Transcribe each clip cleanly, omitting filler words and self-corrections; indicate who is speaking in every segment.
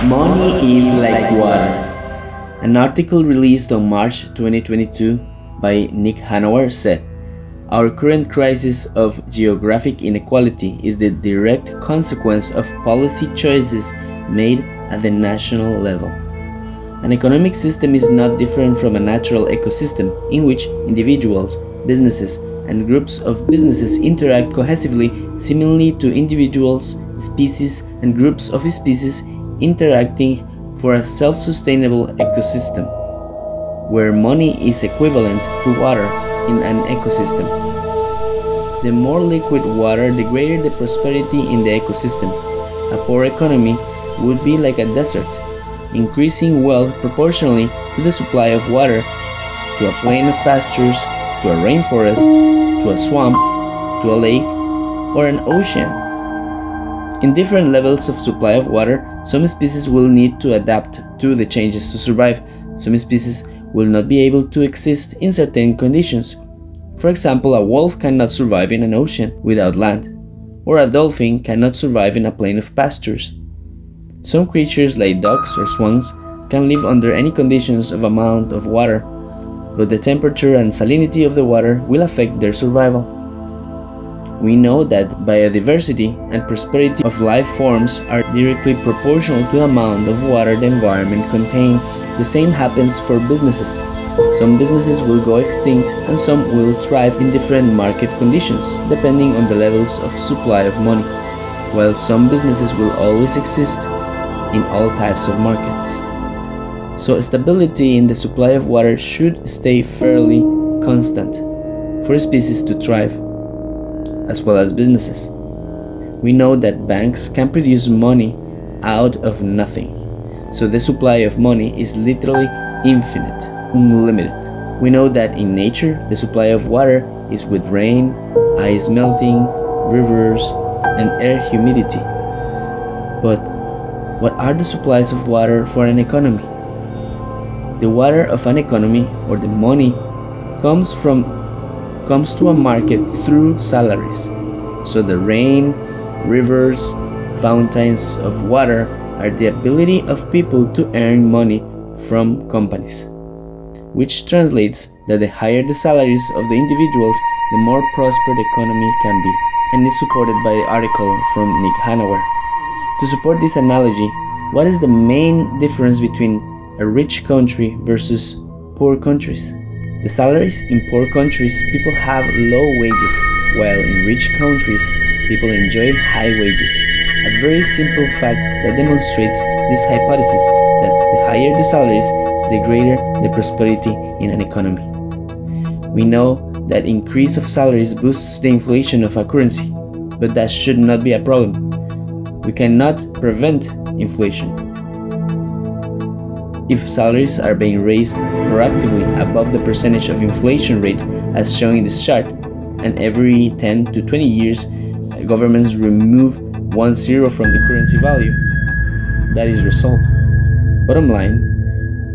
Speaker 1: Money is like water. An article released on March 2022 by Nick Hanauer said, "Our current crisis of geographic inequality is the direct consequence of policy choices made at the national level." An economic system is not different from a natural ecosystem in which individuals, businesses, and groups of businesses interact cohesively, similarly to individuals, species, and groups of species interacting for a self-sustainable ecosystem, where money is equivalent to water in an ecosystem. The more liquid water, the greater the prosperity in the ecosystem. A poor economy would be like a desert, increasing wealth proportionally to the supply of water, to a plain of pastures, to a rainforest, to a swamp, to a lake, or an ocean. In different levels of supply of water, some species will need to adapt to the changes to survive. Some species will not be able to exist in certain conditions. For example, a wolf cannot survive in an ocean without land, or a dolphin cannot survive in a plain of pastures. Some creatures like ducks or swans can live under any conditions of amount of water, but the temperature and salinity of the water will affect their survival. We know that biodiversity and prosperity of life forms are directly proportional to the amount of water the environment contains. The same happens for businesses. Some businesses will go extinct and some will thrive in different market conditions, depending on the levels of supply of money, while some businesses will always exist in all types of markets. So stability in the supply of water should stay fairly constant for species to thrive, as well as businesses. We know that banks can produce money out of nothing, so the supply of money is literally infinite, unlimited. We know that in nature, the supply of water is with rain, ice melting, rivers, and air humidity. But what are the supplies of water for an economy? The water of an economy, or the money, comes to a market through salaries. So the rain, rivers, fountains of water are the ability of people to earn money from companies, which translates that the higher the salaries of the individuals, the more prosperous the economy can be, and is supported by the article from Nick Hanauer. To support this analogy, what is the main difference between a rich country versus poor countries? The salaries in poor countries, people have low wages, while in rich countries, people enjoy high wages. A very simple fact that demonstrates this hypothesis that the higher the salaries, the greater the prosperity in an economy. We know that increase of salaries boosts the inflation of a currency, but that should not be a problem. We cannot prevent inflation. If salaries are being raised proactively above the percentage of inflation rate as shown in this chart, and every 10 to 20 years governments remove 1 0 from the currency value, that is result. Bottom line,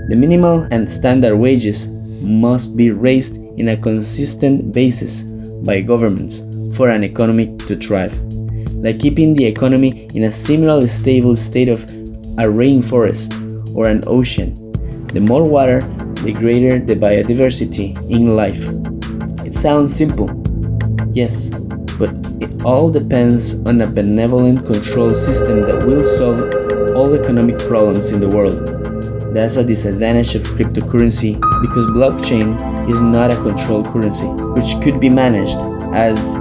Speaker 1: the minimal and standard wages must be raised in a consistent basis by governments for an economy to thrive, like keeping the economy in a similarly stable state of a rainforest or an ocean. The more water, the greater the biodiversity in life. It sounds simple, yes, but it all depends on a benevolent control system that will solve all economic problems in the world. That's a disadvantage of cryptocurrency because blockchain is not a controlled currency, which could be managed as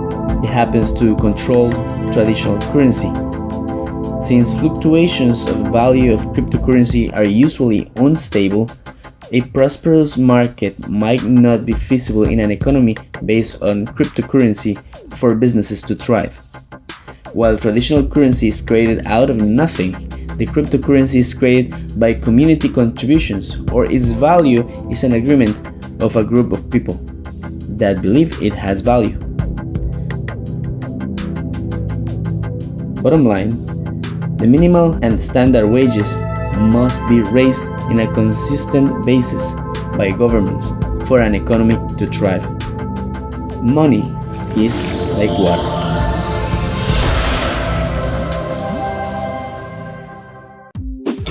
Speaker 1: it happens to controlled traditional currency. Since fluctuations of value of cryptocurrency are usually unstable, a prosperous market might not be feasible in an economy based on cryptocurrency for businesses to thrive. While traditional currency is created out of nothing, the cryptocurrency is created by community contributions, or its value is an agreement of a group of people that believe it has value. Bottom line, the minimal and standard wages must be raised in a consistent basis by governments for an economy to thrive. Money is like water.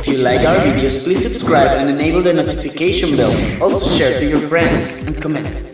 Speaker 1: If you like our videos, please subscribe and enable the notification bell. Also share to your friends and comment.